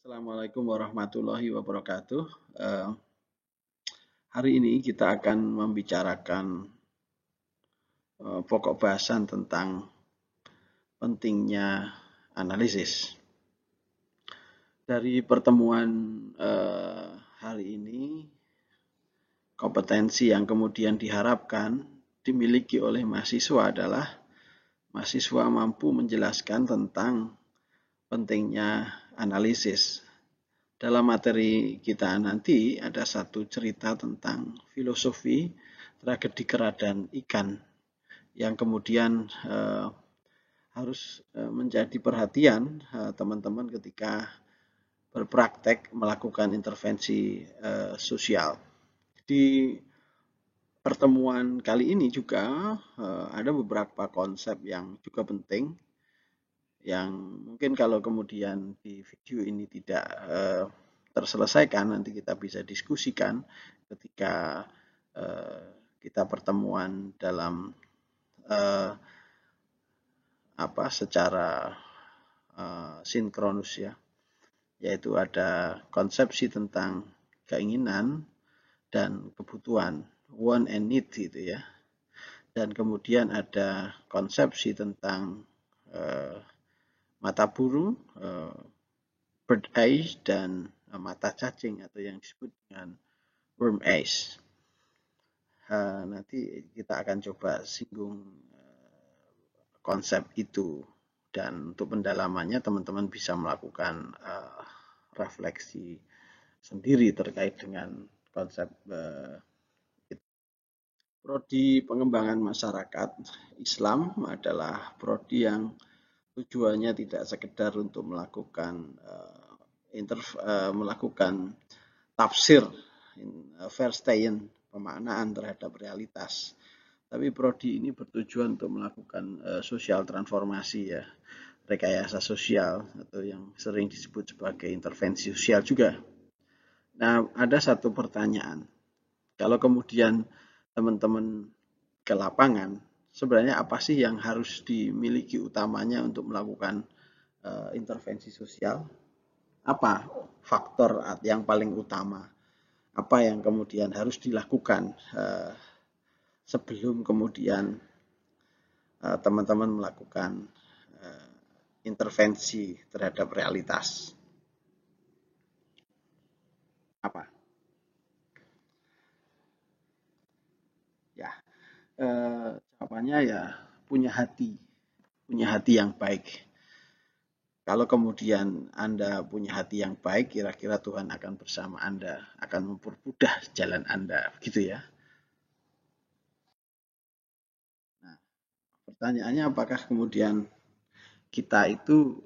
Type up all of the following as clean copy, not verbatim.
Assalamualaikum warahmatullahi wabarakatuh. Eh, Hari ini kita akan membicarakan pokok bahasan tentang pentingnya analisis. Dari pertemuan hari ini, kompetensi yang kemudian diharapkan dimiliki oleh mahasiswa adalah mahasiswa mampu menjelaskan tentang pentingnya analisis. Dalam materi kita nanti ada satu cerita tentang filosofi tragedi kera dan ikan yang kemudian harus menjadi perhatian teman-teman ketika berpraktek melakukan intervensi sosial. Di pertemuan kali ini juga ada beberapa konsep yang juga penting yang mungkin kalau kemudian di video ini tidak terselesaikan, nanti kita bisa diskusikan ketika kita pertemuan dalam secara sinkronus ya, yaitu ada konsepsi tentang keinginan dan kebutuhan, want and need gitu ya, dan kemudian ada konsepsi tentang mata burung, bird eyes, dan mata cacing atau yang disebut dengan worm eyes. Nanti kita akan coba singgung konsep itu, dan untuk pendalamannya teman-teman bisa melakukan refleksi sendiri terkait dengan konsep itu. Prodi pengembangan masyarakat Islam adalah prodi yang tujuannya tidak sekedar untuk melakukan tafsir verstehen, pemaknaan terhadap realitas. Tapi prodi ini bertujuan untuk melakukan sosial transformasi ya, rekayasa sosial atau yang sering disebut sebagai intervensi sosial juga. Nah, ada satu pertanyaan. Kalau kemudian teman-teman ke lapangan, sebenarnya apa sih yang harus dimiliki utamanya untuk melakukan intervensi sosial? Apa faktor yang paling utama? Apa yang kemudian harus dilakukan sebelum kemudian teman-teman melakukan intervensi terhadap realitas? Apa? Ya, jawabannya ya punya hati yang baik. Kalau kemudian Anda punya hati yang baik, kira-kira Tuhan akan bersama Anda, akan mempermudah jalan Anda, begitu ya. Nah, pertanyaannya apakah kemudian kita itu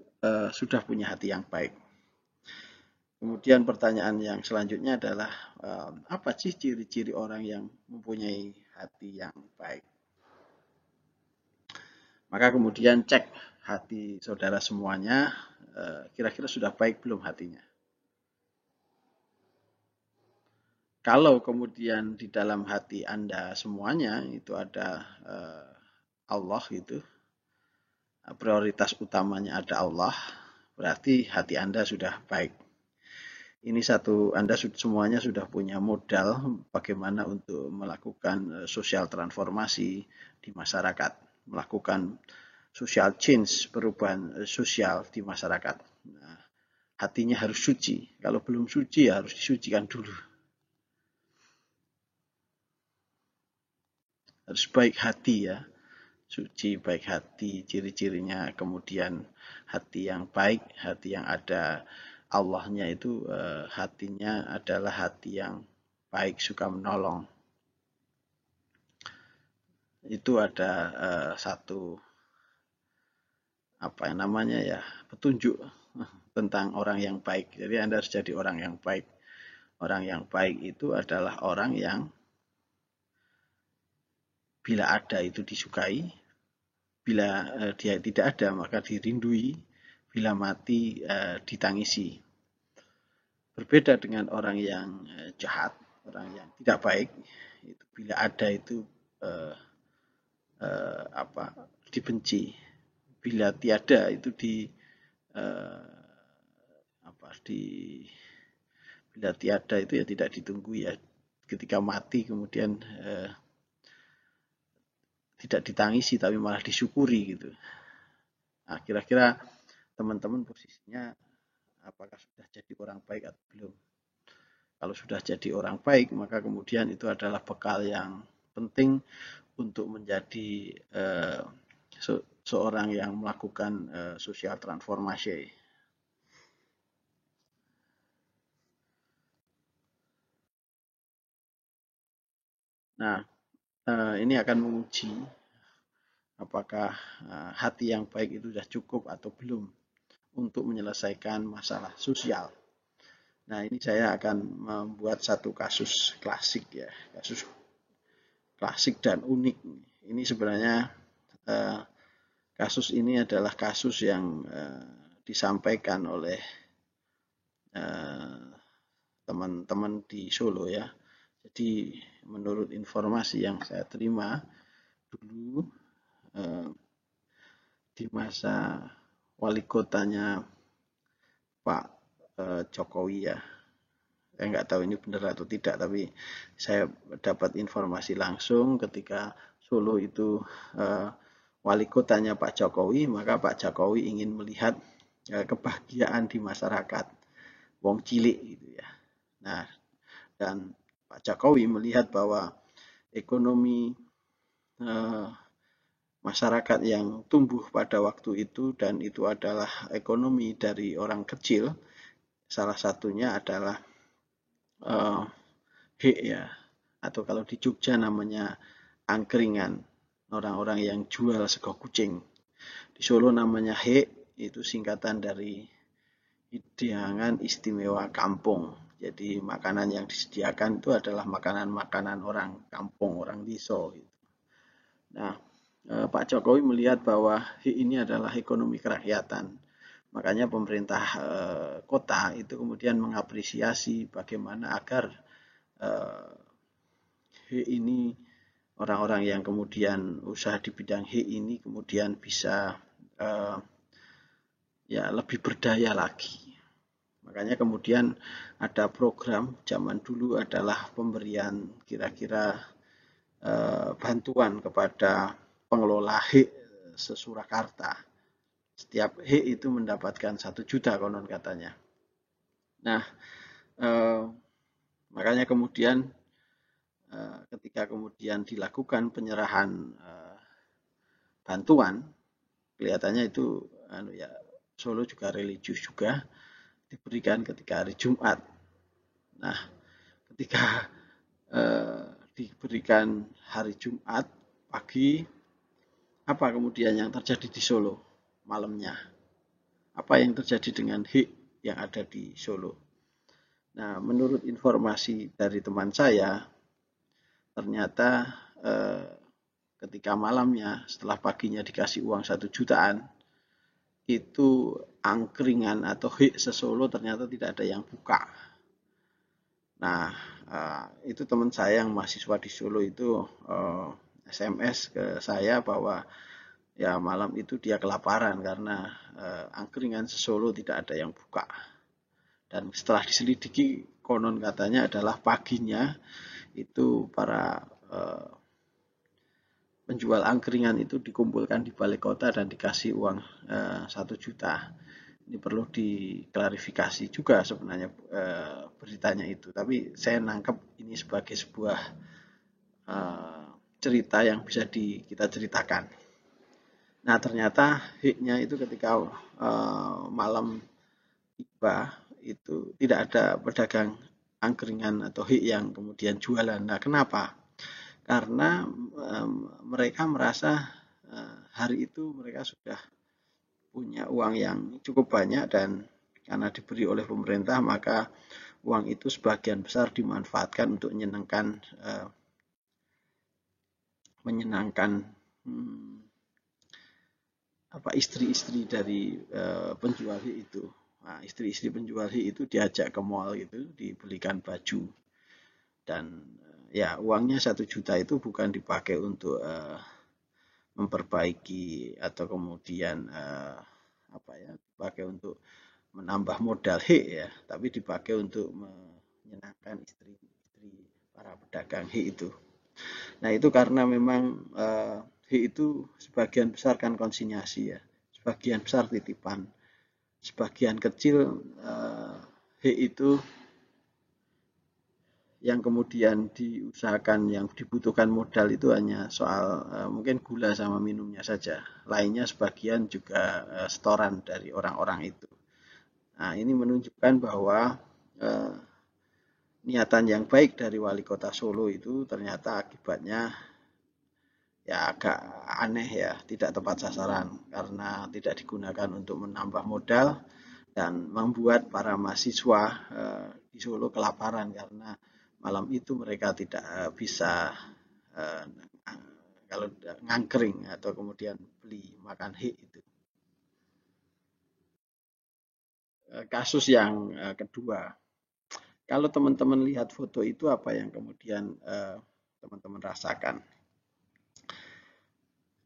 sudah punya hati yang baik? Kemudian pertanyaan yang selanjutnya adalah apa sih ciri-ciri orang yang mempunyai hati yang baik? Maka kemudian cek hati saudara semuanya, kira-kira sudah baik belum hatinya? Kalau kemudian di dalam hati Anda semuanya itu ada Allah gitu, prioritas utamanya ada Allah, berarti hati Anda sudah baik. Ini Anda semuanya sudah punya modal bagaimana untuk melakukan sosial transformasi di masyarakat, melakukan social change, perubahan sosial di masyarakat. Nah, hatinya harus suci. Kalau belum suci ya harus disucikan dulu. Harus baik hati ya, suci, baik hati, ciri-cirinya. Kemudian hati yang baik, hati yang ada Allahnya itu hatinya adalah hati yang baik, suka menolong. Itu ada satu petunjuk tentang orang yang baik. Jadi Anda harus jadi orang yang baik. Orang yang baik itu adalah orang yang bila ada itu disukai, bila dia tidak ada maka dirindui, bila mati ditangisi. Berbeda dengan orang yang jahat, orang yang tidak baik, itu bila ada itu dibenci, bila tiada itu bila tiada itu ya tidak ditunggu ya. Ketika mati kemudian tidak ditangisi tapi malah disyukuri gitu. Nah, kira-kira teman-teman posisinya apakah sudah jadi orang baik atau belum? Kalau sudah jadi orang baik, maka kemudian itu adalah bekal yang penting untuk menjadi seorang yang melakukan social transformasi. Nah, ini akan menguji apakah hati yang baik itu sudah cukup atau belum untuk menyelesaikan masalah sosial. Nah, ini saya akan membuat satu kasus klasik ya, kasus klasik dan unik. Ini sebenarnya kasus ini adalah kasus yang disampaikan oleh teman-teman di Solo ya. Jadi menurut informasi yang saya terima dulu di masa wali kotanya Pak Jokowi ya. Saya nggak tahu ini benar atau tidak, tapi saya dapat informasi langsung ketika Solo itu wali kotanya Pak Jokowi, maka Pak Jokowi ingin melihat kebahagiaan di masyarakat, wong cilik gitu ya. Nah, dan Pak Jokowi melihat bahwa ekonomi masyarakat yang tumbuh pada waktu itu dan itu adalah ekonomi dari orang kecil, salah satunya adalah hek ya, atau kalau di Jogja namanya angkringan, orang-orang yang jual sego kucing. Di Solo namanya hek, itu singkatan dari hidangan istimewa kampung. Jadi makanan yang disediakan itu adalah makanan-makanan orang kampung, orang desa. Nah, Pak Jokowi melihat bahwa ini adalah ekonomi kerakyatan. Makanya pemerintah kota itu kemudian mengapresiasi bagaimana agar ini orang-orang yang kemudian usaha di bidang ini kemudian bisa ya lebih berdaya lagi. Makanya kemudian ada program zaman dulu adalah pemberian kira-kira bantuan kepada pengelola HIK se-Surakarta. Setiap HIK itu mendapatkan 1 juta konon katanya. Nah, makanya kemudian ketika kemudian dilakukan penyerahan bantuan, kelihatannya itu ya Solo juga religius juga, diberikan ketika hari Jumat. Nah, ketika diberikan hari Jumat pagi, apa kemudian yang terjadi di Solo malamnya? Apa yang terjadi dengan HIK yang ada di Solo? Nah, menurut informasi dari teman saya, ternyata ketika malamnya setelah paginya dikasih uang 1 jutaan, itu angkringan atau HIK se-Solo ternyata tidak ada yang buka. Nah, itu teman saya yang mahasiswa di Solo itu SMS ke saya bahwa ya malam itu dia kelaparan karena angkringan se-Solo tidak ada yang buka. Dan setelah diselidiki konon katanya adalah paginya itu para penjual angkringan itu dikumpulkan di balai kota dan dikasih uang 1 juta. Ini perlu diklarifikasi juga sebenarnya beritanya itu. Tapi saya nangkep ini sebagai sebuah cerita yang bisa kita ceritakan. Nah, ternyata hiknya itu ketika malam tiba itu tidak ada pedagang angkringan atau hik yang kemudian jualan. Nah, kenapa? Karena mereka merasa hari itu mereka sudah punya uang yang cukup banyak dan karena diberi oleh pemerintah maka uang itu sebagian besar dimanfaatkan untuk menyenangkan istri-istri dari penjual HI itu. Nah, istri-istri penjual HI itu diajak ke mall gitu, dibelikan baju. Dan ya uangnya 1 juta itu bukan dipakai untuk memperbaiki atau kemudian dipakai untuk menambah modal H ya, tapi dipakai untuk menyenangkan istri-istri para pedagang H itu. Nah itu karena memang H itu sebagian besar kan konsinyasi ya, sebagian besar titipan, sebagian kecil H itu yang kemudian diusahakan yang dibutuhkan modal itu hanya soal mungkin gula sama minumnya saja. Lainnya sebagian juga setoran dari orang-orang itu. Nah, ini menunjukkan bahwa eh, niatan yang baik dari wali kota Solo itu ternyata akibatnya ya agak aneh ya, tidak tepat sasaran karena tidak digunakan untuk menambah modal dan membuat para mahasiswa di Solo kelaparan karena malam itu mereka tidak bisa eh, kalau ngangkring atau kemudian beli makan hik itu. Kasus yang kedua, kalau teman-teman lihat foto itu apa yang kemudian teman-teman rasakan?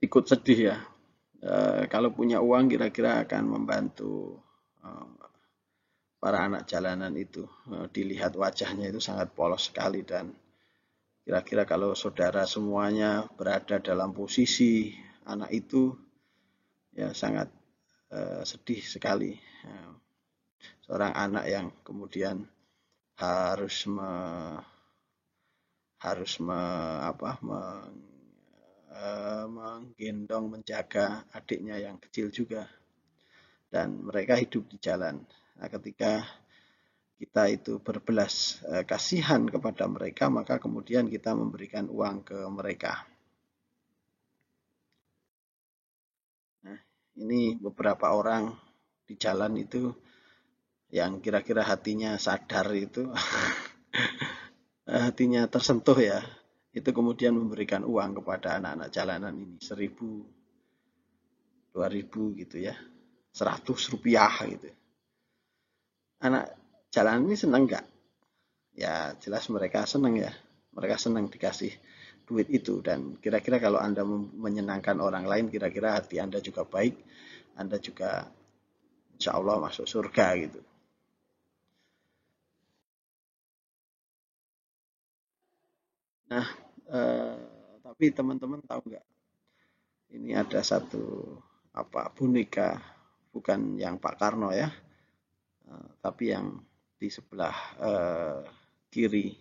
Ikut sedih ya. Kalau punya uang kira-kira akan membantu para anak jalanan itu. Dilihat wajahnya itu sangat polos sekali dan kira-kira kalau saudara semuanya berada dalam posisi anak itu ya sangat sedih sekali. Seorang anak yang kemudian harus menggendong menjaga adiknya yang kecil juga dan mereka hidup di jalan. Nah, ketika kita itu berbelas kasihan kepada mereka, maka kemudian kita memberikan uang ke mereka. Nah, ini beberapa orang di jalan itu yang kira-kira hatinya sadar itu, hatinya tersentuh ya, itu kemudian memberikan uang kepada anak-anak jalanan ini, 1.000, 2.000 gitu ya, 100 rupiah gitu. Anak jalanan ini senang nggak? Ya jelas mereka senang ya, mereka senang dikasih duit itu dan kira-kira kalau Anda menyenangkan orang lain kira-kira hati Anda juga baik, Anda juga insya Allah masuk surga gitu. Nah, eh, tapi teman-teman tahu nggak? Ini ada satu boneka, bukan yang Pak Karno ya, tapi yang di sebelah kiri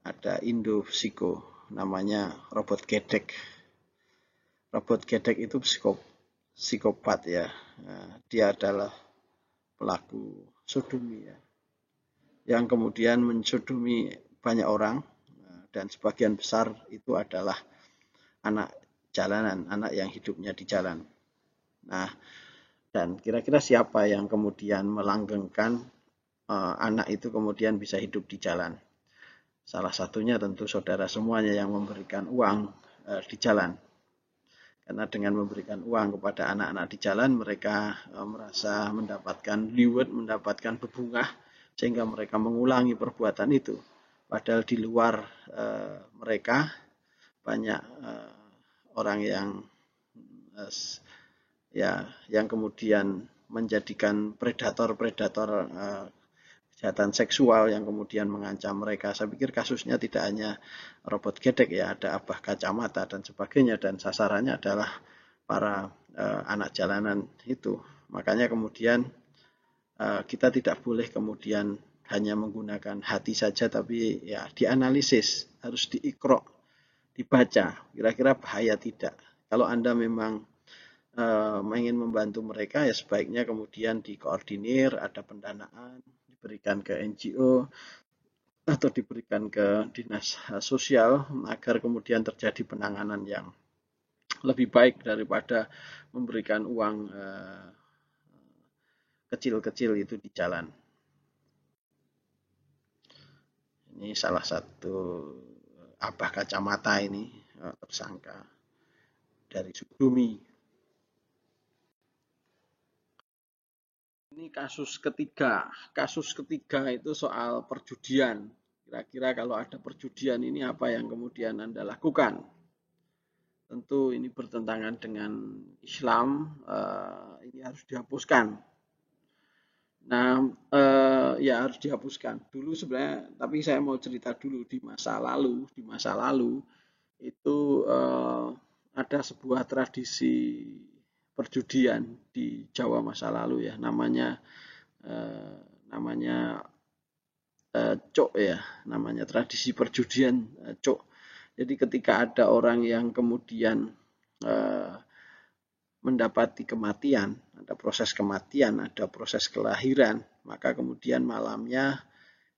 ada Indopsiko, namanya robot gedek. Robot gedek itu psikopat ya. Dia adalah pelaku sodomi ya, yang kemudian mensodomi banyak orang dan sebagian besar itu adalah anak jalanan, anak yang hidupnya di jalan. Nah, dan kira-kira siapa yang kemudian melanggengkan anak itu kemudian bisa hidup di jalan? Salah satunya tentu saudara semuanya yang memberikan uang di jalan. Karena dengan memberikan uang kepada anak-anak di jalan, mereka merasa mendapatkan reward, mendapatkan bebungah, sehingga mereka mengulangi perbuatan itu. Padahal di luar mereka banyak orang yang yang kemudian menjadikan predator-predator kejahatan seksual yang kemudian mengancam mereka. Saya pikir kasusnya tidak hanya robot gedek ya, ada abah kacamata dan sebagainya dan sasarannya adalah para anak jalanan itu. Makanya kemudian kita tidak boleh kemudian hanya menggunakan hati saja tapi ya dianalisis, harus diikrok, dibaca. Kira-kira bahaya tidak. Kalau Anda memang ingin membantu mereka ya sebaiknya kemudian dikoordinir, ada pendanaan, diberikan ke NGO atau diberikan ke dinas sosial agar kemudian terjadi penanganan yang lebih baik daripada memberikan uang kecil-kecil itu di jalan. Ini salah satu abah kacamata ini tersangka dari Sukabumi. Ini kasus ketiga. Kasus ketiga itu soal perjudian. Kira-kira kalau ada perjudian ini apa yang kemudian Anda lakukan? Tentu ini bertentangan dengan Islam. Ini harus dihapuskan. Nah, ya harus dihapuskan. Dulu sebenarnya, tapi saya mau cerita dulu di masa lalu. Di masa lalu itu ada sebuah tradisi perjudian di Jawa masa lalu ya, eh, namanya cok ya, namanya tradisi perjudian cok. Jadi ketika ada orang yang kemudian eh, mendapati kematian, ada proses kematian, ada proses kelahiran, maka kemudian malamnya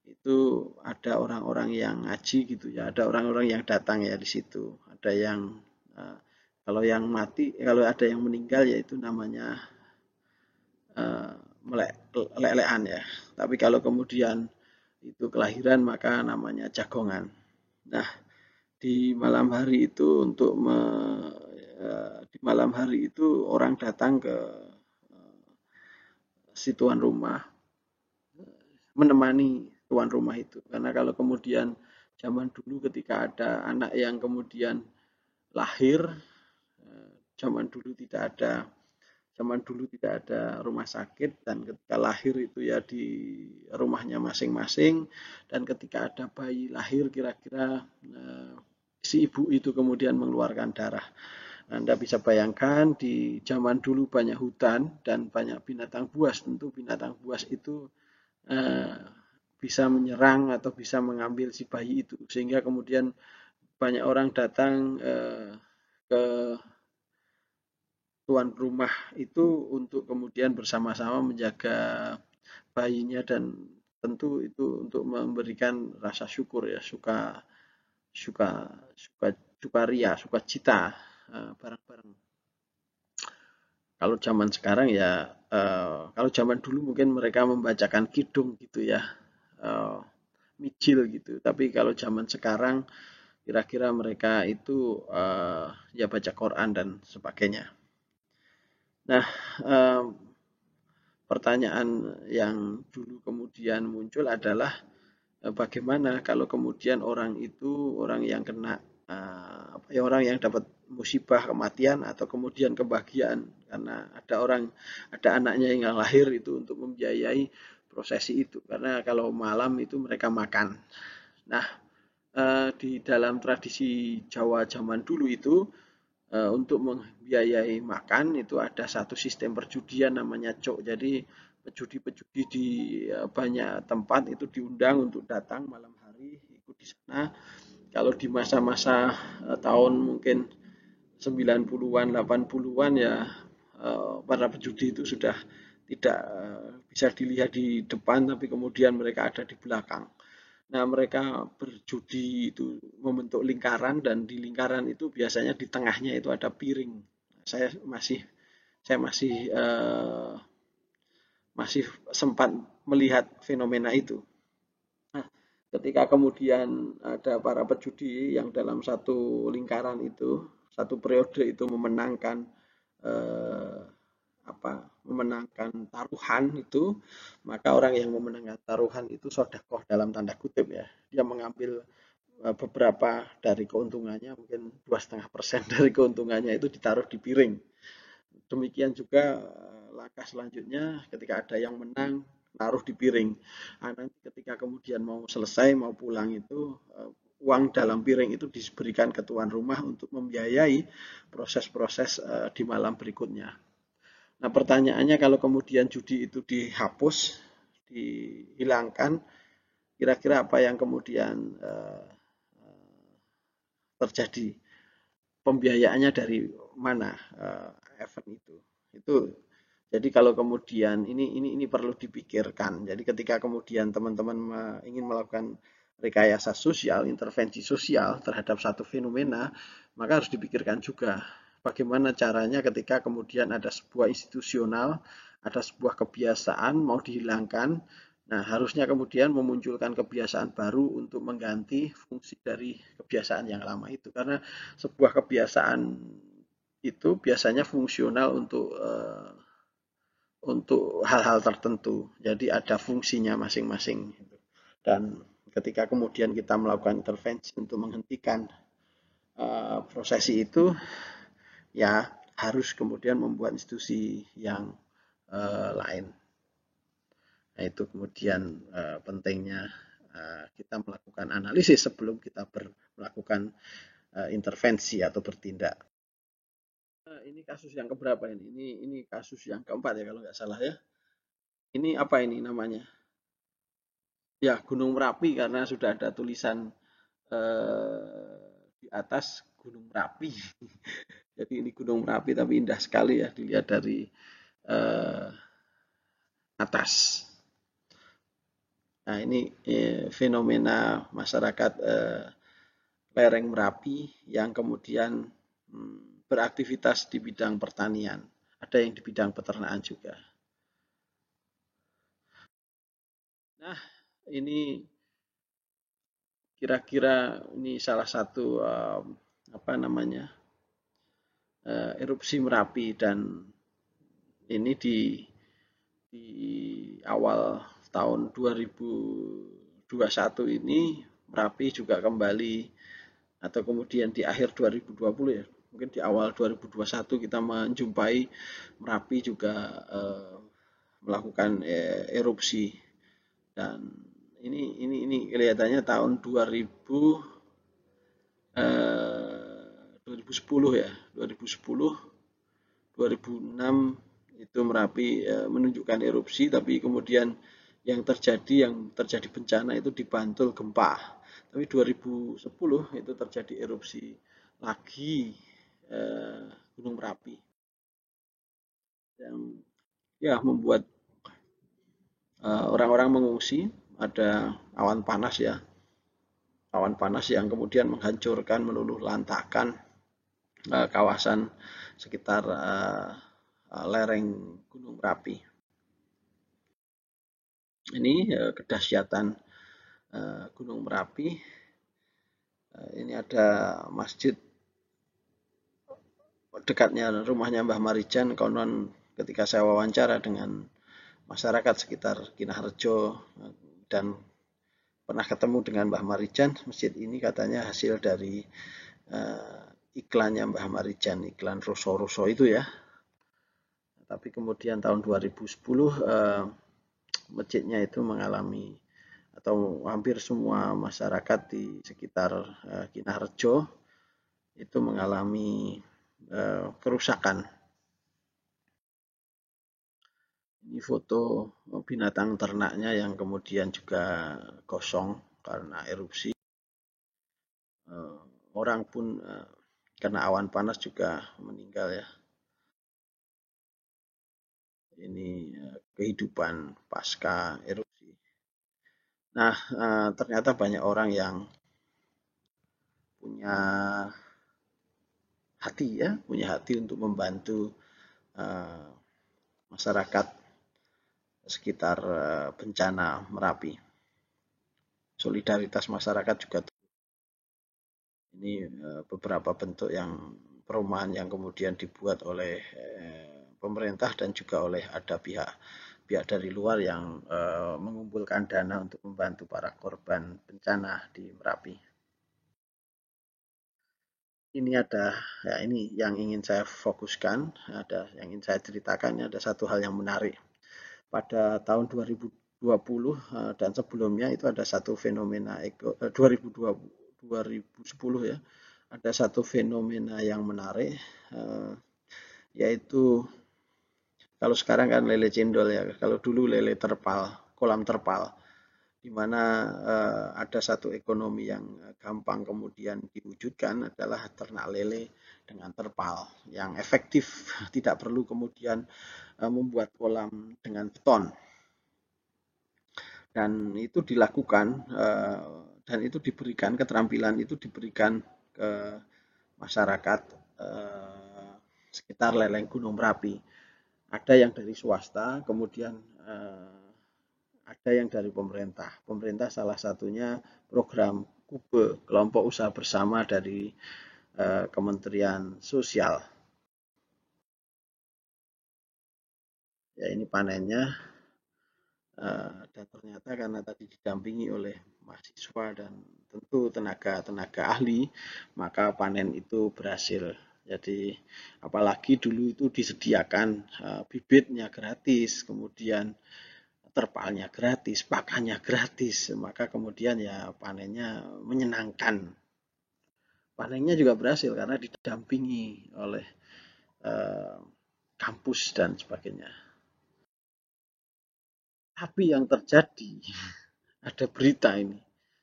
itu ada orang-orang yang ngaji gitu ya, ada orang-orang yang datang ya di situ, ada yang uh, kalau yang mati, kalau ada yang meninggal yaitu namanya uh, melek-lekan ya. Tapi kalau kemudian itu kelahiran maka namanya jagongan. Nah, di malam hari itu di malam hari itu orang datang ke si tuan rumah menemani tuan rumah itu. Karena kalau kemudian zaman dulu ketika ada anak yang kemudian lahir, zaman dulu tidak ada rumah sakit dan ketika lahir itu ya di rumahnya masing-masing dan ketika ada bayi lahir kira-kira si ibu itu kemudian mengeluarkan darah. Anda bisa bayangkan di zaman dulu banyak hutan dan banyak binatang buas. Tentu binatang buas itu eh, bisa menyerang atau bisa mengambil si bayi itu. Sehingga kemudian banyak orang datang ke tuan rumah itu untuk kemudian bersama-sama menjaga bayinya dan tentu itu untuk memberikan rasa syukur ya, suka suka suka sukaria, sukacita bareng-bareng. Kalau zaman sekarang ya, kalau zaman dulu mungkin mereka membacakan kidung gitu ya, eh, mijil gitu. Tapi kalau zaman sekarang kira-kira mereka itu ya baca Quran dan sebagainya. Nah, eh, pertanyaan yang dulu kemudian muncul adalah bagaimana kalau kemudian orang itu orang yang kena orang yang dapat musibah kematian atau kemudian kebahagiaan karena ada anaknya yang lahir itu untuk membiayai prosesi itu karena kalau malam itu mereka makan. Nah, di dalam tradisi Jawa zaman dulu itu untuk membiayai makan itu ada satu sistem perjudian namanya cok. Jadi pejudi-pejudi di banyak tempat itu diundang untuk datang malam hari ikut di sana. Kalau di masa-masa tahun mungkin 90-an, 80-an ya para pejudi itu sudah tidak bisa dilihat di depan tapi kemudian mereka ada di belakang. Nah, mereka berjudi itu membentuk lingkaran dan di lingkaran itu biasanya di tengahnya itu ada piring. Saya masih saya masih sempat melihat fenomena itu. Nah, ketika kemudian ada para pejudi yang dalam satu lingkaran itu, satu periode itu memenangkan eh, memenangkan taruhan itu, maka orang yang memenangkan taruhan itu sodakoh dalam tanda kutip ya. Dia mengambil beberapa dari keuntungannya, mungkin 2,5% dari keuntungannya itu ditaruh di piring. Demikian juga langkah selanjutnya ketika ada yang menang taruh di piring. Nah, nanti ketika kemudian mau selesai mau pulang itu uang dalam piring itu diberikan ke tuan rumah untuk membiayai proses-proses di malam berikutnya. Nah, pertanyaannya kalau kemudian judi itu dihapus, dihilangkan, kira-kira apa yang kemudian terjadi? Pembiayaannya dari mana event itu? Itu jadi kalau kemudian ini perlu dipikirkan. Jadi ketika kemudian teman-teman ingin melakukan rekayasa sosial, intervensi sosial terhadap satu fenomena, maka harus dipikirkan juga bagaimana caranya ketika kemudian ada sebuah institusional, ada sebuah kebiasaan mau dihilangkan. Nah, harusnya kemudian memunculkan kebiasaan baru untuk mengganti fungsi dari kebiasaan yang lama itu. Karena sebuah kebiasaan itu biasanya fungsional untuk hal-hal tertentu. Jadi ada fungsinya masing-masing. Dan ketika kemudian kita melakukan intervensi untuk menghentikan prosesi itu, ya harus kemudian membuat institusi yang lain. Nah, itu kemudian pentingnya kita melakukan analisis sebelum kita melakukan intervensi atau bertindak. Ini kasus yang keberapa ini? Ini kasus yang keempat ya kalau nggak salah ya. Ini apa ini namanya? Ya, Gunung Merapi karena sudah ada tulisan di atas Gunung Merapi. Jadi ini Gunung Merapi tapi indah sekali ya dilihat dari eh, atas. Nah ini fenomena masyarakat lereng Merapi yang kemudian beraktivitas di bidang pertanian. Ada yang di bidang peternakan juga. Nah ini kira-kira ini salah satu apa namanya erupsi Merapi dan ini di awal tahun 2021 ini Merapi juga kembali atau kemudian di akhir 2020 ya mungkin di awal 2021 kita menjumpai Merapi juga melakukan erupsi dan ini kelihatannya tahun 2010 ya 2010 2006 itu Merapi menunjukkan erupsi tapi kemudian yang terjadi bencana itu di Bantul gempa tapi 2010 itu terjadi erupsi lagi Gunung Merapi yang ya membuat orang-orang mengungsi ada awan panas ya awan panas yang kemudian menghancurkan meluluh lantakan kawasan sekitar lereng Gunung Merapi. Ini kedahsyatan Gunung Merapi. Ini ada masjid dekatnya rumahnya Mbah Marijan. Konon ketika saya wawancara dengan masyarakat sekitar Kinaharjo dan pernah ketemu dengan Mbah Marijan, masjid ini katanya hasil dari iklannya Mbah Marijan, iklan Ruso-Ruso itu ya. Tapi kemudian tahun 2010 masjidnya itu mengalami atau hampir semua masyarakat di sekitar Kinaharjo itu mengalami kerusakan. Ini foto binatang ternaknya yang kemudian juga kosong karena erupsi. Orang pun kena awan panas juga meninggal ya. Ini kehidupan pasca erupsi. Nah, ternyata banyak orang yang punya hati ya, punya hati untuk membantu masyarakat sekitar bencana Merapi. Solidaritas masyarakat juga ini beberapa bentuk yang perumahan yang kemudian dibuat oleh pemerintah dan juga oleh ada pihak dari luar yang mengumpulkan dana untuk membantu para korban bencana di Merapi. Ini ada ya ini yang ingin saya fokuskan, ada yang ingin saya ceritakan, ada satu hal yang menarik. Pada tahun 2020 dan sebelumnya itu ada satu fenomena 2010 ya. Ada satu fenomena yang menarik yaitu kalau sekarang kan lele cendol ya, kalau dulu lele terpal, kolam terpal, di mana ada satu ekonomi yang gampang kemudian diwujudkan adalah ternak lele dengan terpal yang efektif, tidak perlu kemudian membuat kolam dengan beton. Dan itu dilakukan dan itu diberikan keterampilan itu diberikan ke masyarakat sekitar lereng Gunung Merapi. Ada yang dari swasta, kemudian ada yang dari pemerintah. Pemerintah salah satunya program KUBE, kelompok usaha bersama dari Kementerian Sosial. Ya ini panennya dan ternyata karena tadi didampingi oleh mahasiswa dan tentu tenaga ahli, maka panen itu berhasil. Jadi apalagi dulu itu disediakan bibitnya gratis, kemudian terpalnya gratis, pakannya gratis, maka kemudian ya panennya menyenangkan. Panennya juga berhasil karena didampingi oleh eh, kampus dan sebagainya. Tapi yang terjadi, ada berita ini.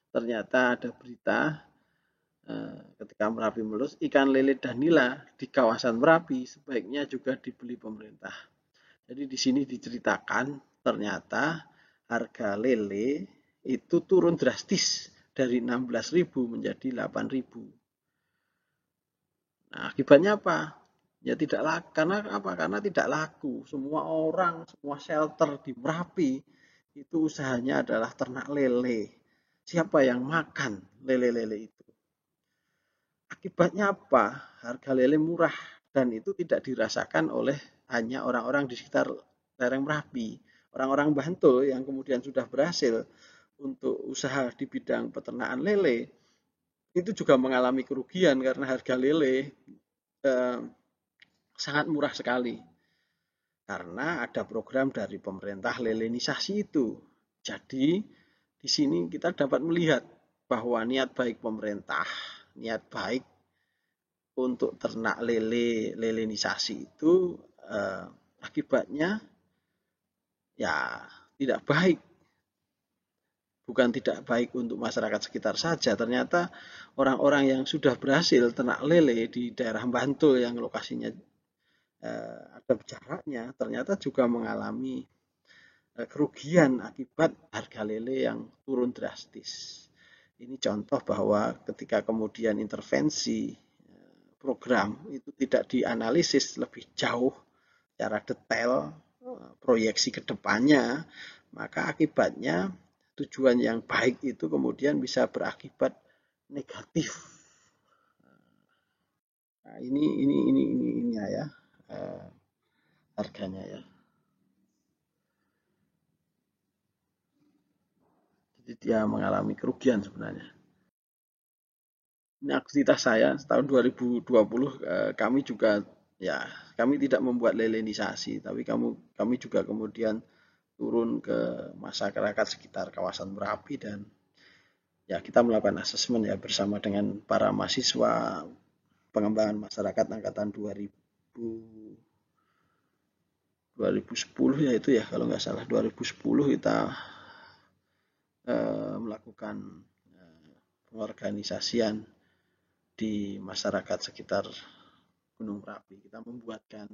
Ternyata ada berita ketika Merapi meletus, ikan lele danila di kawasan Merapi sebaiknya juga dibeli pemerintah. Jadi di sini diceritakan ternyata harga lele itu turun drastis dari 16.000 menjadi 8.000. Nah, akibatnya apa? Ya tidak laku. Karena apa? Karena tidak laku. Semua orang, semua shelter di Merapi itu usahanya adalah ternak lele. Siapa yang makan lele-lele itu? Akibatnya apa? Harga lele murah dan itu tidak dirasakan oleh hanya orang-orang di sekitar lereng Merapi. Orang-orang Bantul yang kemudian sudah berhasil untuk usaha di bidang peternakan lele itu juga mengalami kerugian karena harga lele eh, sangat murah sekali. Karena ada program dari pemerintah lelenisasi itu. Jadi di sini kita dapat melihat bahwa niat baik pemerintah, niat baik untuk ternak lele lelenisasi itu akibatnya ya tidak baik. Bukan tidak baik untuk masyarakat sekitar saja, ternyata orang-orang yang sudah berhasil ternak lele di daerah Bantul yang lokasinya ada jaraknya, ternyata juga mengalami kerugian akibat harga lele yang turun drastis. Ini contoh bahwa ketika kemudian intervensi program itu tidak dianalisis lebih jauh secara detail proyeksi ke depannya, maka akibatnya tujuan yang baik itu kemudian bisa berakibat negatif. Nah, ini ya harganya ya. Jadi dia mengalami kerugian sebenarnya. Ini aktivitas saya tahun 2020 kami juga ya kami tidak membuat lelenisasi tapi kami juga kemudian turun ke masyarakat sekitar kawasan Merapi dan ya kita melakukan asesmen ya bersama dengan para mahasiswa pengembangan masyarakat angkatan 2010 ya itu ya kalau nggak salah 2010 kita melakukan pengorganisasian di masyarakat sekitar Gunung Merapi. Kita membuatkan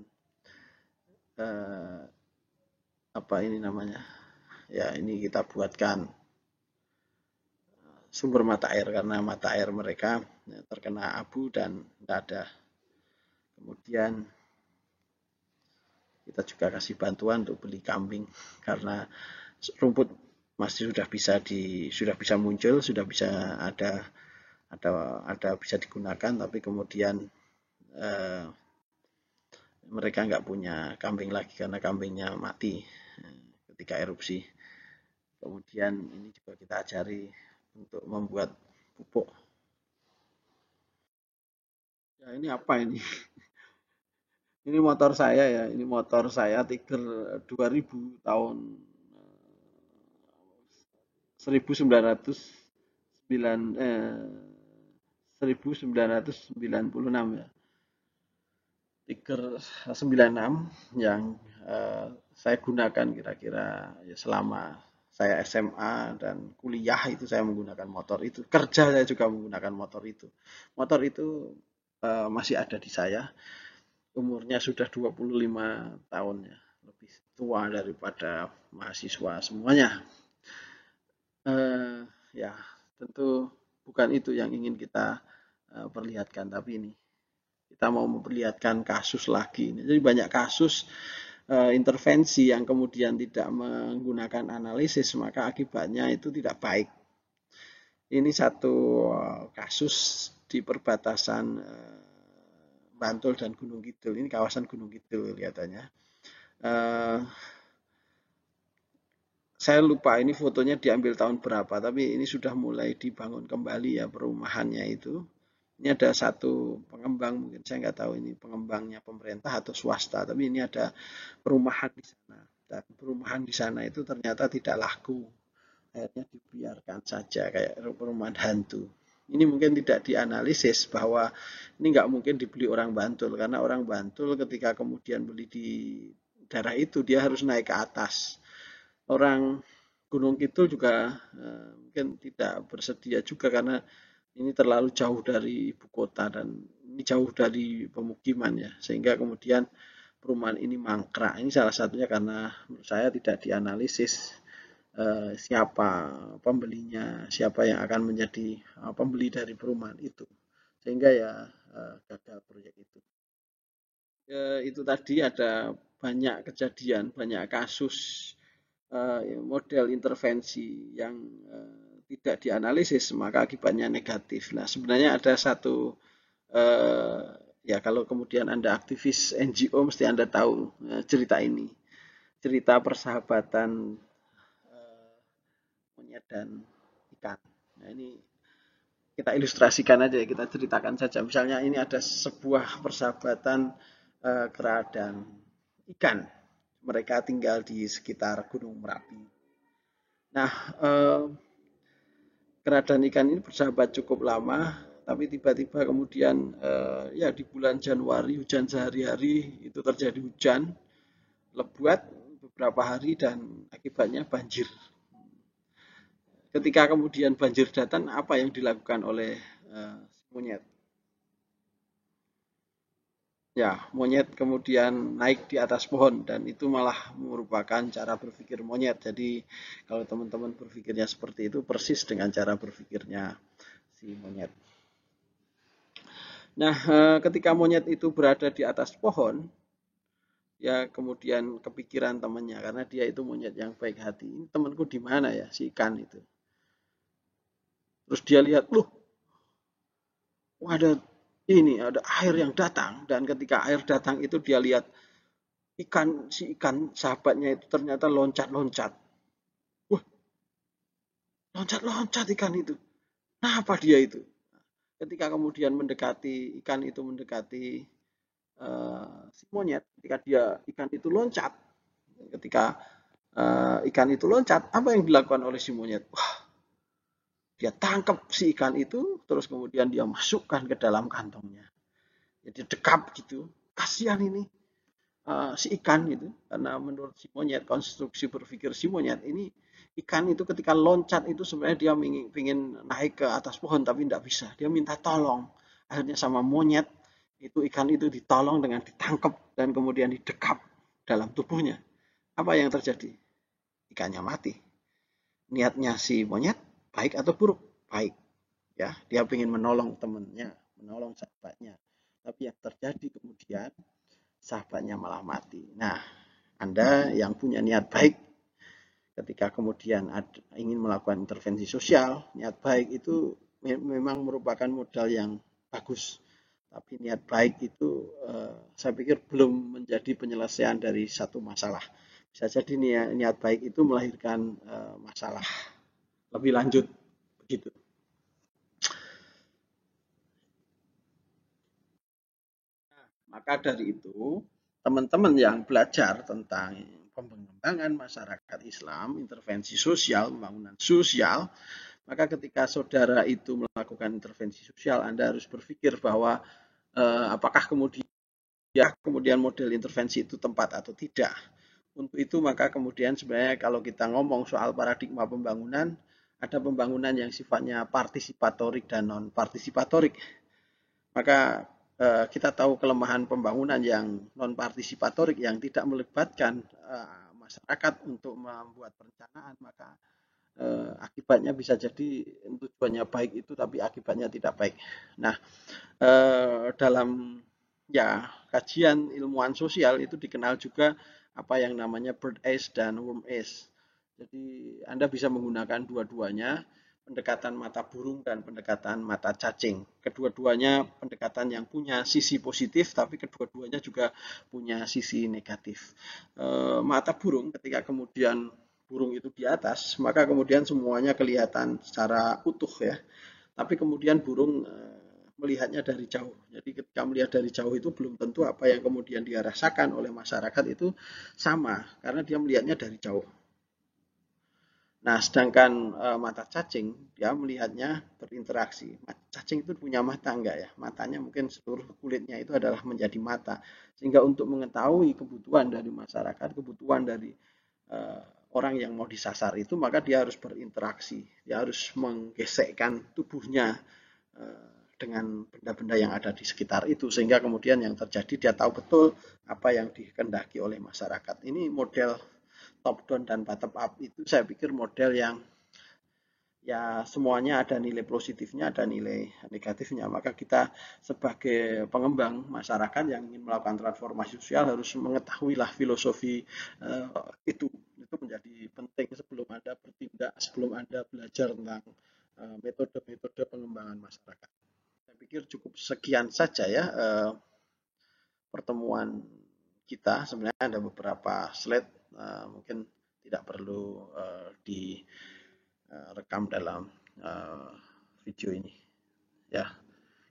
apa ini namanya? Ya ini kita buatkan sumber mata air karena mata air mereka terkena abu dan tidak ada. Kemudian kita juga kasih bantuan untuk beli kambing karena rumput masih sudah bisa muncul, sudah bisa ada bisa digunakan, tapi kemudian mereka nggak punya kambing lagi karena kambingnya mati ketika erupsi. Kemudian ini juga kita ajari untuk membuat pupuk. Ya ini apa ini? Ini motor saya ya, ini motor saya Tiger 2000 tahun 1996 ya. Tiger 96 yang saya gunakan kira-kira ya selama saya SMA dan kuliah itu saya menggunakan motor itu. Kerja saya juga menggunakan motor itu. Motor itu masih ada di saya. Umurnya sudah 25 tahun ya. Lebih tua daripada mahasiswa semuanya. Ya, tentu bukan itu yang ingin kita perlihatkan, tapi ini kita mau memperlihatkan kasus lagi. Jadi banyak kasus intervensi yang kemudian tidak menggunakan analisis, maka akibatnya itu tidak baik. Ini satu kasus di perbatasan Bantul dan Gunung Kidul. Ini kawasan Gunung Kidul kelihatannya. Saya lupa ini fotonya diambil tahun berapa, tapi ini sudah mulai dibangun kembali ya perumahannya itu. Ini ada satu pengembang, mungkin saya nggak tahu ini pengembangnya pemerintah atau swasta, tapi ini ada perumahan di sana. Dan perumahan di sana itu ternyata tidak laku. Akhirnya dibiarkan saja kayak perumahan hantu. Ini mungkin tidak dianalisis bahwa ini nggak mungkin dibeli orang Bantul karena orang Bantul ketika kemudian beli di daerah itu dia harus naik ke atas. Orang Gunung Kidul juga mungkin tidak bersedia juga karena ini terlalu jauh dari ibu kota dan ini jauh dari pemukiman ya, sehingga kemudian perumahan ini mangkrak. Ini salah satunya karena menurut saya tidak dianalisis siapa pembelinya, siapa yang akan menjadi pembeli dari perumahan itu, sehingga ya gagal proyek itu. Itu tadi ada banyak kejadian, banyak kasus model intervensi yang tidak dianalisis, maka akibatnya negatif. Nah, sebenarnya ada satu eh, ya kalau kemudian Anda aktivis NGO mesti Anda tahu cerita ini, cerita persahabatan monyet dan ikan. Nah, ini kita ilustrasikan aja ya, kita ceritakan saja. Misalnya ini ada sebuah persahabatan kera dan ikan. Mereka tinggal di sekitar Gunung Merapi. Nah, kera dan ikan ini bersahabat cukup lama, tapi tiba-tiba kemudian ya di bulan Januari hujan sehari-hari itu terjadi hujan lebat beberapa hari dan akibatnya banjir. Ketika kemudian banjir datang, apa yang dilakukan oleh monyet? Ya, monyet kemudian naik di atas pohon dan itu malah merupakan cara berpikir monyet. Jadi kalau teman-teman berpikirnya seperti itu persis dengan cara berpikirnya si monyet. Nah, ketika monyet itu berada di atas pohon, ya kemudian kepikiran temannya karena dia itu monyet yang baik hati. Ini temanku di mana ya si ikan itu? Terus dia lihat, loh, ada ini ada air yang datang dan ketika air datang itu dia lihat si ikan sahabatnya itu ternyata loncat-loncat. Wah, loncat-loncat ikan itu. Nah, apa dia itu? Ketika kemudian ikan itu mendekati si monyet, ketika ikan itu loncat, ketika ikan itu loncat, apa yang dilakukan oleh si monyet? Wah, dia tangkap si ikan itu, terus kemudian dia masukkan ke dalam kantongnya. Jadi dekap gitu. Kasihan ini si ikan gitu, karena menurut si monyet, konstruksi berpikir si monyet ini ikan itu ketika loncat itu sebenarnya dia ingin naik ke atas pohon tapi tidak bisa. Dia minta tolong. Akhirnya sama monyet itu ikan itu ditolong dengan ditangkap dan kemudian didekap dalam tubuhnya. Apa yang terjadi? Ikannya mati. Niatnya si monyet baik atau buruk? Baik. Ya, dia ingin menolong temannya, menolong sahabatnya. Tapi yang terjadi kemudian sahabatnya malah mati. Nah, Anda yang punya niat baik ketika kemudian ingin melakukan intervensi sosial, niat baik itu memang merupakan modal yang bagus. Tapi niat baik itu saya pikir belum menjadi penyelesaian dari satu masalah. Bisa jadi niat baik itu melahirkan masalah lebih lanjut begitu. Maka dari itu, teman-teman yang belajar tentang pengembangan masyarakat Islam, intervensi sosial, pembangunan sosial, maka ketika saudara itu melakukan intervensi sosial, Anda harus berpikir bahwa apakah kemudian model intervensi itu tepat atau tidak. Untuk itu maka kemudian sebenarnya kalau kita ngomong soal paradigma pembangunan, ada pembangunan yang sifatnya partisipatorik dan non partisipatorik. Maka kita tahu kelemahan pembangunan yang non partisipatorik yang tidak melibatkan masyarakat untuk membuat perencanaan, maka akibatnya bisa jadi tujuannya baik itu tapi akibatnya tidak baik. Nah, dalam ya kajian ilmuwan sosial itu dikenal juga apa yang namanya bird age dan worm age. Jadi Anda bisa menggunakan dua-duanya, pendekatan mata burung dan pendekatan mata cacing. Kedua-duanya pendekatan yang punya sisi positif, tapi kedua-duanya juga punya sisi negatif. Mata burung ketika kemudian burung itu di atas, maka kemudian semuanya kelihatan secara utuh ya. Tapi kemudian burung melihatnya dari jauh. Jadi ketika melihat dari jauh itu belum tentu apa yang kemudian dia rasakan oleh masyarakat itu sama, karena dia melihatnya dari jauh. Nah, sedangkan mata cacing, dia melihatnya berinteraksi. Cacing itu punya mata enggak ya? Matanya mungkin seluruh kulitnya itu adalah menjadi mata. Sehingga untuk mengetahui kebutuhan dari masyarakat, kebutuhan dari eh, orang yang mau disasar itu, maka dia harus berinteraksi. Dia harus menggesekkan tubuhnya dengan benda-benda yang ada di sekitar itu. Sehingga kemudian yang terjadi, dia tahu betul apa yang dikehendaki oleh masyarakat. Ini model top down dan bottom up itu saya pikir model yang ya semuanya ada nilai positifnya, ada nilai negatifnya. Maka kita sebagai pengembang masyarakat yang ingin melakukan transformasi sosial harus mengetahuilah filosofi itu. Itu menjadi penting sebelum Anda bertindak, sebelum Anda belajar tentang metode-metode pengembangan masyarakat. Saya pikir cukup sekian saja ya pertemuan kita. Sebenarnya ada beberapa slide mungkin tidak perlu direkam dalam video ini. Ya,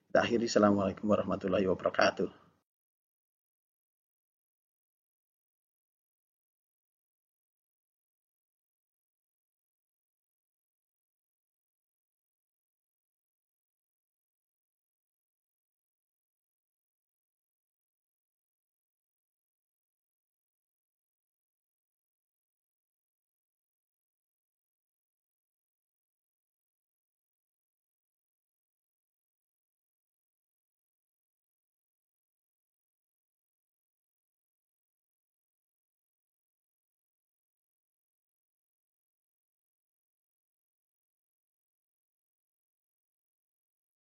kita akhiri. Assalamualaikum warahmatullahi wabarakatuh.